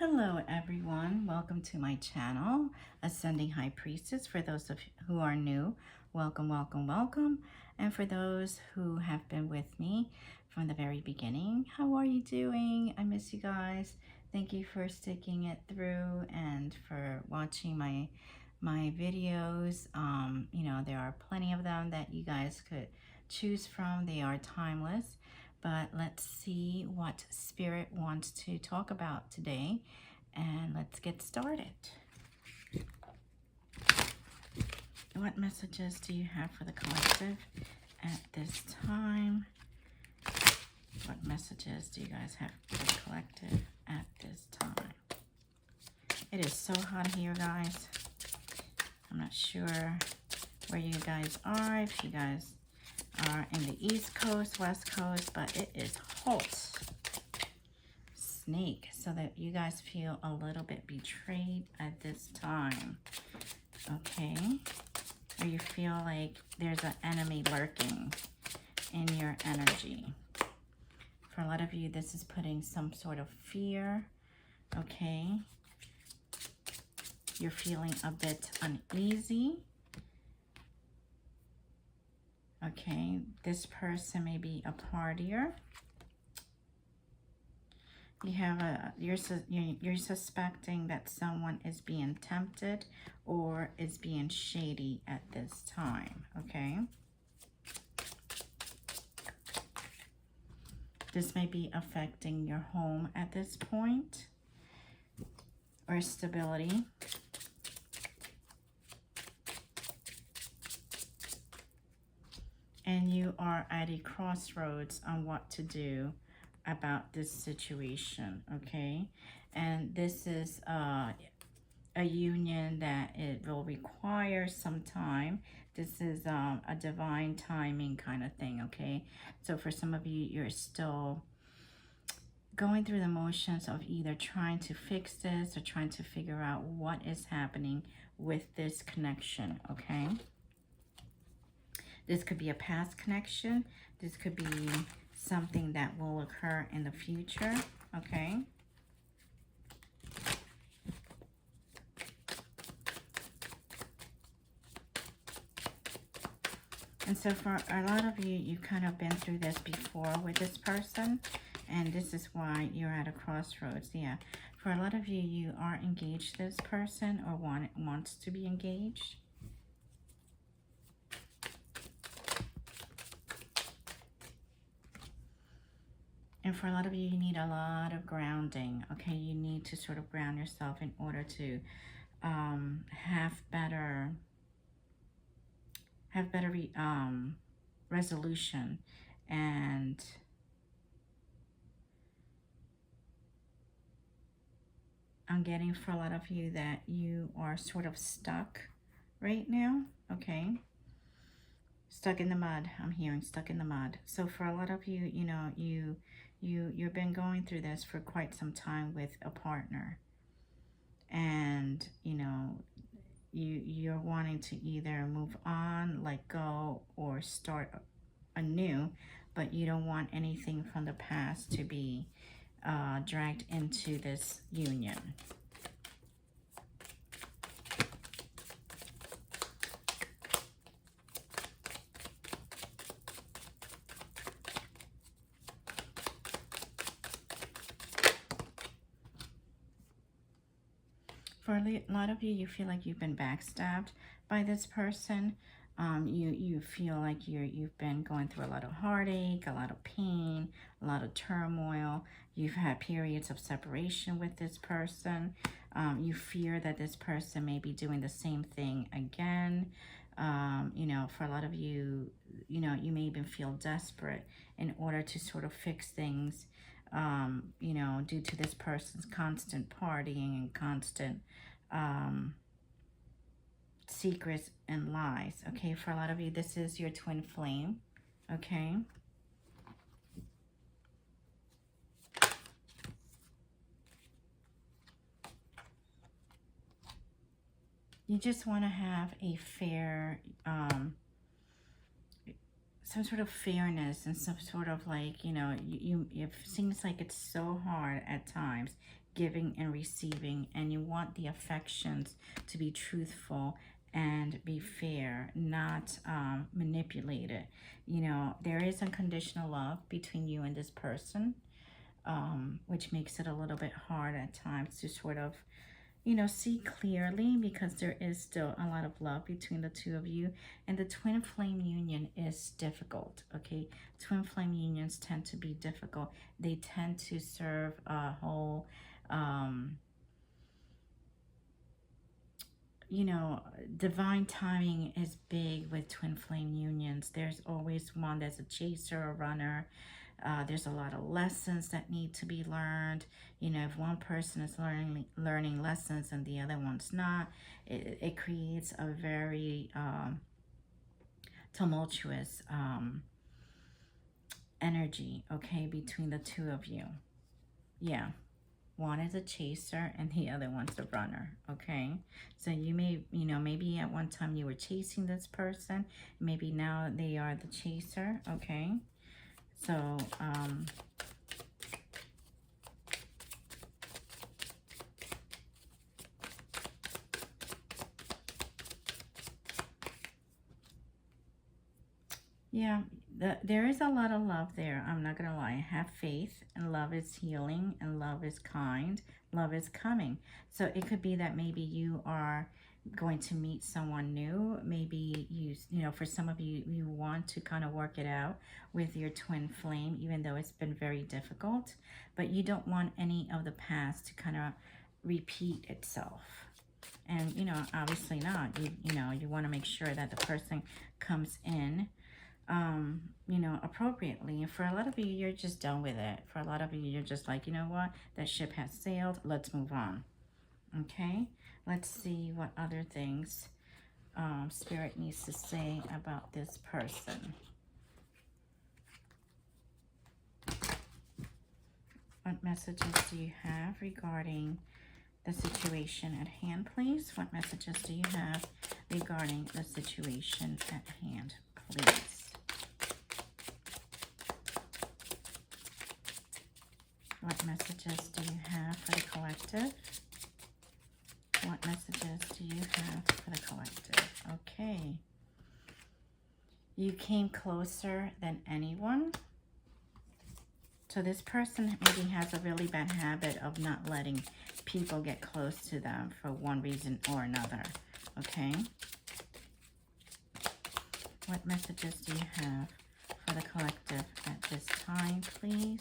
Hello everyone, welcome to my channel, Ascending High Priestess. For those of who are new, welcome, welcome, welcome. And for those who have been with me from the very beginning, how are you doing? I miss you guys. Thank you for sticking it through and for watching my videos. You know, there are plenty of them that you guys could choose from. They are timeless. But let's see what Spirit wants to talk about today, and let's get started. What messages do you have for the collective at this time? What messages do you guys have for the collective at this time? It is so hot here, guys. I'm not sure where you guys are, if you guys are in the East Coast, West Coast, but it is hot. Snake, so that you guys feel a little bit betrayed at this time, okay? Or you feel like there's an enemy lurking in your energy. For a lot of you, this is putting some sort of fear, okay? You're feeling a bit uneasy. Okay, this person may be a partier. You have you're suspecting that someone is being tempted or is being shady at this time, okay? This may be affecting your home at this point or stability. And you are at a crossroads on what to do about this situation, okay? And this is a union that it will require some time. This is a divine timing kind of thing, okay? So for some of you, you're still going through the motions of either trying to fix this or trying to figure out what is happening with this connection, okay? This could be a past connection. This could be something that will occur in the future, okay? And so for a lot of you, you've kind of been through this before with this person, and this is why you're at a crossroads. Yeah, for a lot of you, you are engaged to this person or wants to be engaged. And for a lot of you, you need a lot of grounding, okay? You need to sort of ground yourself in order to have better resolution. And I'm getting for a lot of you that you are sort of stuck right now, okay? Stuck in the mud. I'm hearing stuck in the mud. So for a lot of you, you know, you've been going through this for quite some time with a partner, and you know, you're wanting to either move on, let go, or start anew, but you don't want anything from the past to be dragged into this union. For a lot of you, you feel like you've been backstabbed by this person. You feel like you've been going through a lot of heartache, a lot of pain, a lot of turmoil. You've had periods of separation with this person. You fear that this person may be doing the same thing again. You know, for a lot of you, you know, you may even feel desperate in order to sort of fix things, you know, due to this person's constant partying and constant secrets and lies, okay? For a lot of you, this is your twin flame, okay? You just want to have a fair, some sort of fairness and some sort of like, you know, it seems like it's so hard at times giving and receiving, and you want the affections to be truthful and be fair, not manipulated. You know, there is unconditional love between you and this person, which makes it a little bit hard at times to sort of, you know, see clearly, because there is still a lot of love between the two of you. And the twin flame union is difficult, okay? Twin flame unions tend to be difficult. They tend to serve a whole, you know, divine timing is big with twin flame unions. There's always one that's a chaser, a runner. There's a lot of lessons that need to be learned. You know, if one person is learning lessons and the other one's not, it creates a very tumultuous energy, okay, between the two of you. Yeah. One is a chaser and the other one's a runner, okay? So you may, you know, maybe at one time you were chasing this person. Maybe now they are the chaser, okay? So, yeah, there is a lot of love there. I'm not going to lie. Have faith, and love is healing, and love is kind. Love is coming. So it could be that maybe you are going to meet someone new. Maybe you know, for some of you, you want to kind of work it out with your twin flame, even though it's been very difficult. But you don't want any of the past to kind of repeat itself. And, you know, obviously not. You know, you want to make sure that the person comes in, you know, appropriately. And for a lot of you, you're just done with it. For a lot of you, you're just like, you know what? That ship has sailed. Let's move on. Okay? Let's see what other things Spirit needs to say about this person. What messages do you have regarding the situation at hand, please? What messages do you have regarding the situation at hand, please? What messages do you have for the collective? What messages do you have for the collective? Okay. You came closer than anyone. So this person maybe has a really bad habit of not letting people get close to them for one reason or another. Okay. What messages do you have for the collective at this time, please?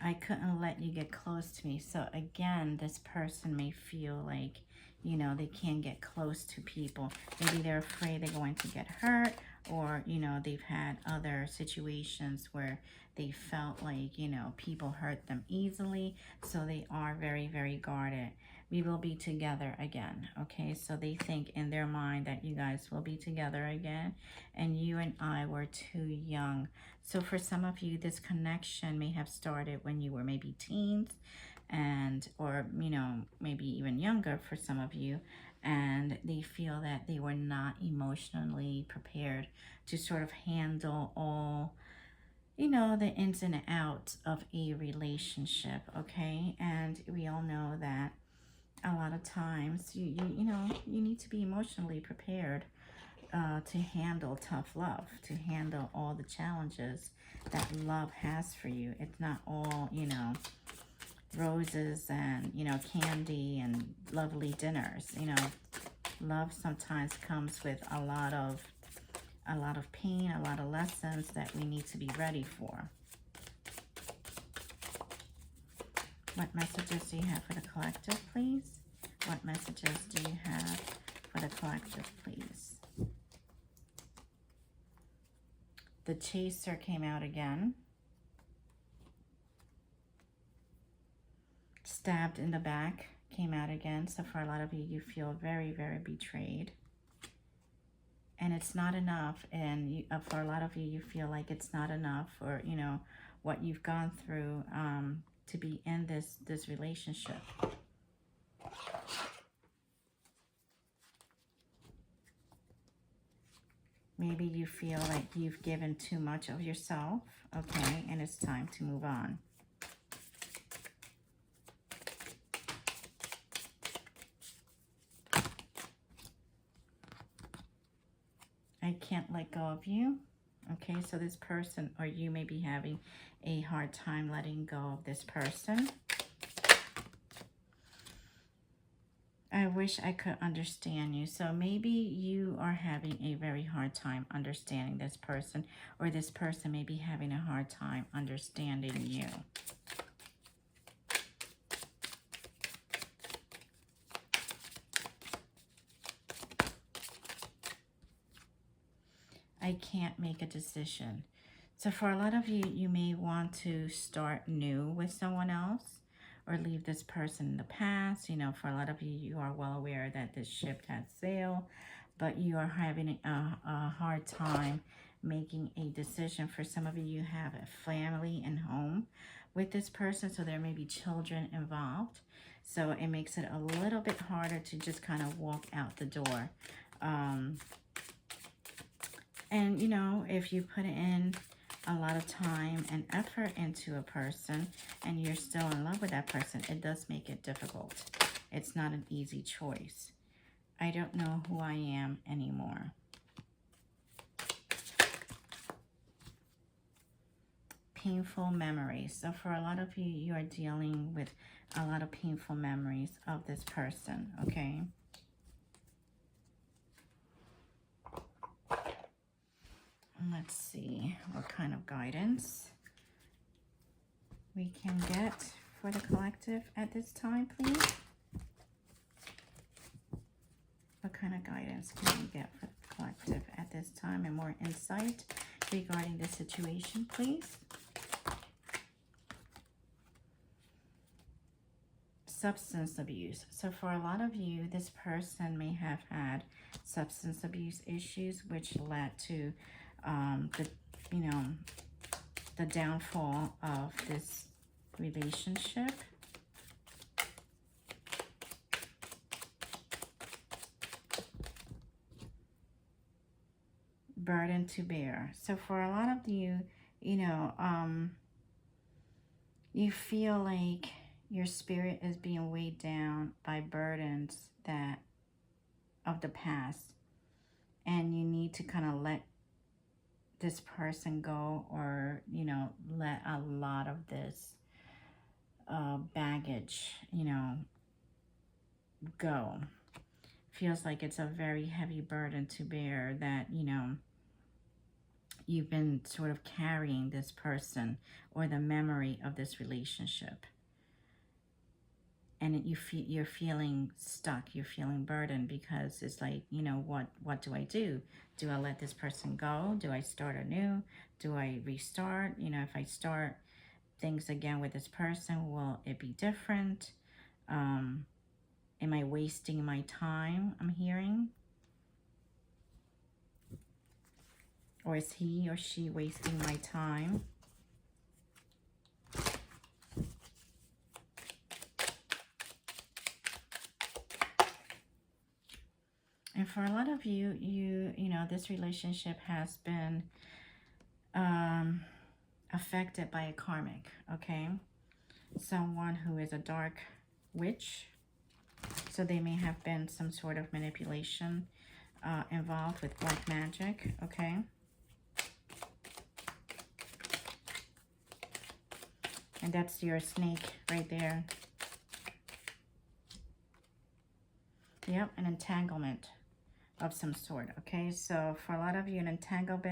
I couldn't let you get close to me. So again, this person may feel like, you know, they can't get close to people. Maybe they're afraid they're going to get hurt, or, you know, they've had other situations where they felt like, you know, people hurt them easily. So they are very, very guarded. We will be together again, okay? So they think in their mind that you guys will be together again, and you and I were too young. So for some of you, this connection may have started when you were maybe teens, and, or, you know, maybe even younger for some of you, and they feel that they were not emotionally prepared to sort of handle all, you know, the ins and outs of a relationship, okay? And we all know that a lot of times you know, you need to be emotionally prepared to handle tough love, to handle all the challenges that love has for you. It's not all, you know, roses and, you know, candy and lovely dinners. You know, love sometimes comes with a lot of pain, a lot of lessons that we need to be ready for. What messages do you have for the collective, please? What messages do you have for the collective, please? The chaser came out again. Stabbed in the back came out again. So for a lot of you, you feel very, very betrayed. And it's not enough. And for a lot of you, you feel like it's not enough, or, you know, what you've gone through to be in this relationship. Maybe you feel like you've given too much of yourself, okay, and it's time to move on. can't let go of you. Okay, so this person or you may be having a hard time letting go of this person. I wish I could understand you. So maybe you are having a very hard time understanding this person, or this person may be having a hard time understanding you. I can't make a decision. So for a lot of you, you may want to start new with someone else or leave this person in the past. You know, for a lot of you, you are well aware that this ship has sailed, but you are having a hard time making a decision. For some of you, you have a family and home with this person, so there may be children involved. So it makes it a little bit harder to just kind of walk out the door. And, you know, if you put in a lot of time and effort into a person and you're still in love with that person, it does make it difficult. It's not an easy choice. I don't know who I am anymore. Painful memories. So for a lot of you, you are dealing with a lot of painful memories of this person, okay? Let's see what kind of guidance we can get for the collective at this time, please. What kind of guidance can we get for the collective at this time, and more insight regarding the situation, please? Substance abuse. So for a lot of you, this person may have had substance abuse issues, which led to the downfall of this relationship. Burden to bear. So for a lot of you, you know, you feel like your spirit is being weighed down by burdens that of the past, and you need to kind of let this person go, or, you know, let a lot of this baggage, you know, go. Feels like it's a very heavy burden to bear, that, you know, you've been sort of carrying this person or the memory of this relationship. And you're feeling stuck, you're feeling burdened, because it's like, you know, what do I do? Do I let this person go? Do I start anew? Do I restart? You know, if I start things again with this person, will it be different? Am I wasting my time? I'm hearing. Or is he or she wasting my time? And for a lot of you, you know, this relationship has been affected by a karmic, okay? Someone who is a dark witch. So they may have been some sort of manipulation involved with black magic, okay? And that's your snake right there. Yep, an entanglement of some sort, okay? So for a lot of you, an entangled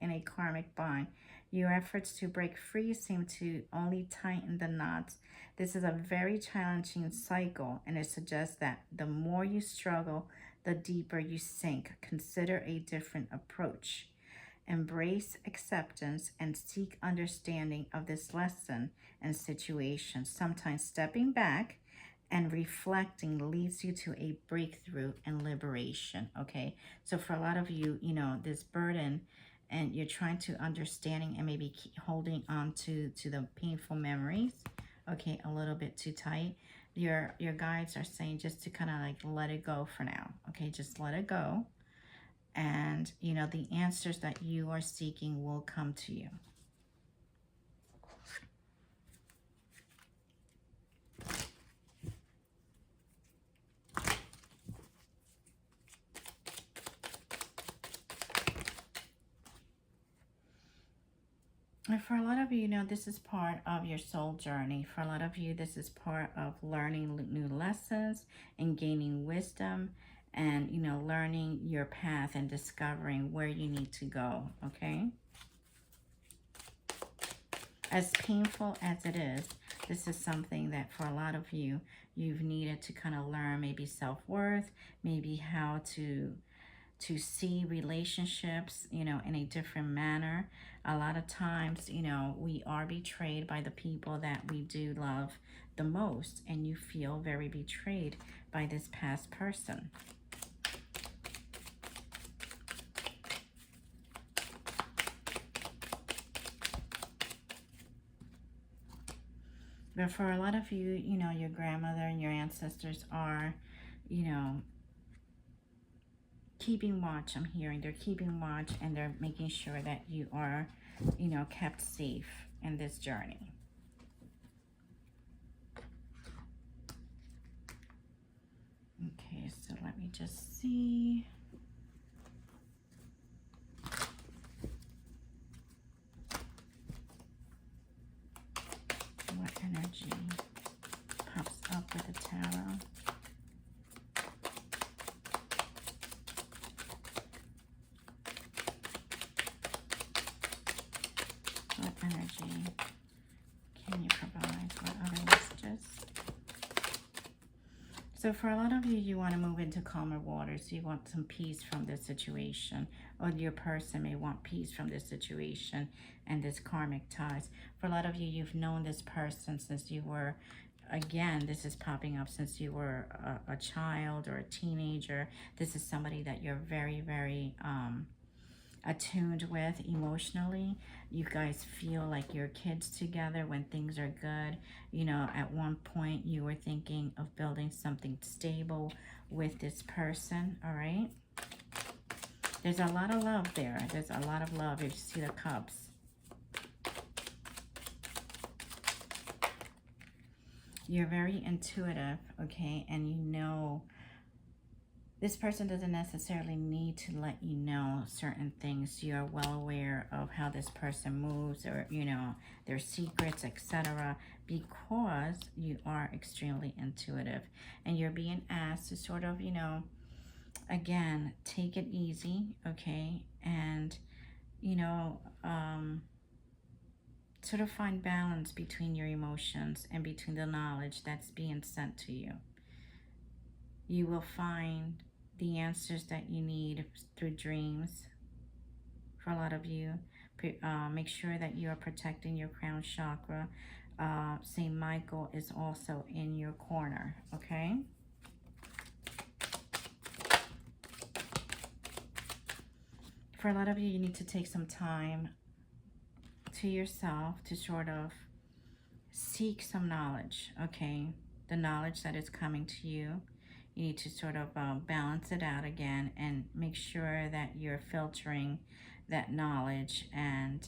in a karmic bond. Your efforts to break free seem to only tighten the knots. This is a very challenging cycle, and it suggests that the more you struggle, the deeper you sink. Consider a different approach. Embrace acceptance and seek understanding of this lesson and situation. Sometimes stepping back and reflecting leads you to a breakthrough and liberation, okay? So for a lot of you, you know, this burden, and you're trying to understanding and maybe keep holding on to the painful memories, okay, a little bit too tight. Your guides are saying just to kind of like let it go for now, okay? Just let it go. And, you know, the answers that you are seeking will come to you. And for a lot of you, you know, this is part of your soul journey. For a lot of you, this is part of learning new lessons and gaining wisdom and, you know, learning your path and discovering where you need to go, okay? As painful as it is, this is something that for a lot of you, you've needed to kind of learn maybe self-worth, maybe how to see relationships, you know, in a different manner. A lot of times, you know, we are betrayed by the people that we do love the most, and you feel very betrayed by this past person. But for a lot of you, you know, your grandmother and your ancestors are, you know, keeping watch. I'm hearing they're keeping watch, and they're making sure that you are, you know, kept safe in this journey. Okay, so let me just see. What energy pops up with the tarot? What energy can you provide? What other messages? So for a lot of you, you want to move into calmer waters. You want some peace from this situation, or your person may want peace from this situation and this karmic ties. For a lot of you, you've known this person since you were, again, this is popping up since you were a child or a teenager. This is somebody that you're very, very attuned with emotionally. You guys feel like you're kids together when things are good. You know, at one point you were thinking of building something stable with this person, all right? There's a lot of love there. There's a lot of love. You see the cups. You're very intuitive, okay? And you know, this person doesn't necessarily need to let you know certain things. You're well aware of how this person moves, or, you know, their secrets, etc., because you are extremely intuitive. And you're being asked to sort of, you know, again, take it easy, okay? And, you know, sort of find balance between your emotions and between the knowledge that's being sent to you. You will find the answers that you need through dreams. For a lot of you, make sure that you are protecting your crown chakra. Saint Michael is also in your corner, okay? For a lot of you, you need to take some time to yourself to sort of seek some knowledge, okay? The knowledge that is coming to you. You need to sort of balance it out again and make sure that you're filtering that knowledge and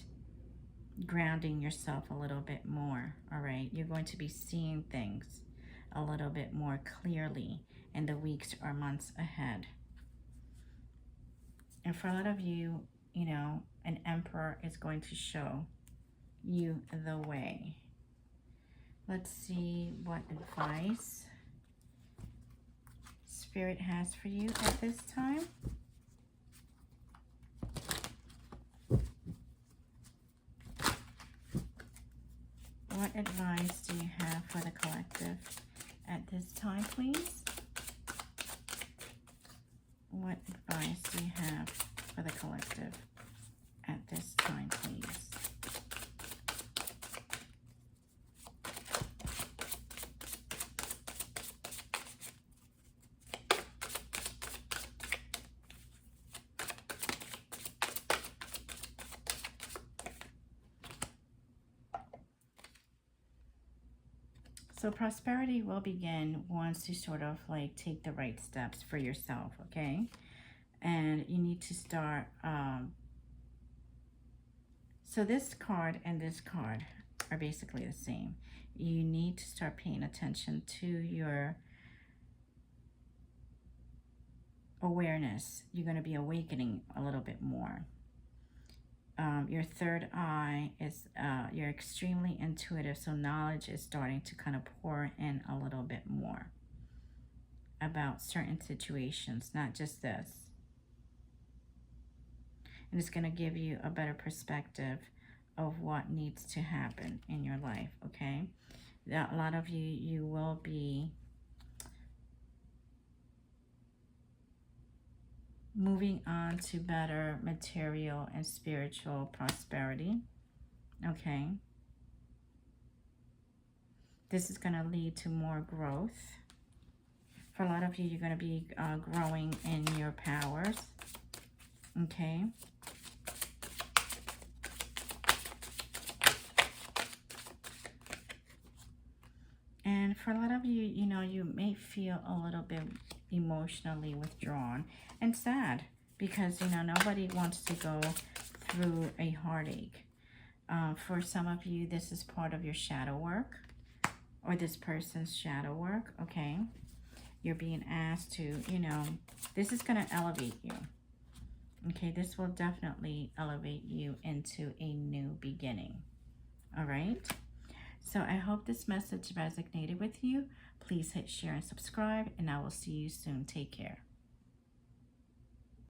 grounding yourself a little bit more, all right? You're going to be seeing things a little bit more clearly in the weeks or months ahead. And for a lot of you, you know, an emperor is going to show you the way. Let's see what advice Spirit has for you at this time. What advice do you have for the collective at this time, please? What advice do you have for the collective at this time, please? So prosperity will begin once you sort of like take the right steps for yourself, okay? And you need to start, so this card and this card are basically the same. You need to start paying attention to your awareness. You're going to be awakening a little bit more. Your third eye is, you're extremely intuitive, so knowledge is starting to kind of pour in a little bit more about certain situations, not just this. And it's going to give you a better perspective of what needs to happen in your life, okay? A lot of you will be moving on to better material and spiritual prosperity, okay? This is going to lead to more growth. For a lot of you, you're going to be growing in your powers, okay? And for a lot of you, you know, you may feel a little bit emotionally withdrawn and sad because, you know, nobody wants to go through a heartache. For some of you, this is part of your shadow work or this person's shadow work, okay? You're being asked to, you know, this is going to elevate you. Okay, this will definitely elevate you into a new beginning. All right? So I hope this message resonated with you. Please hit share and subscribe, and I will see you soon. Take care.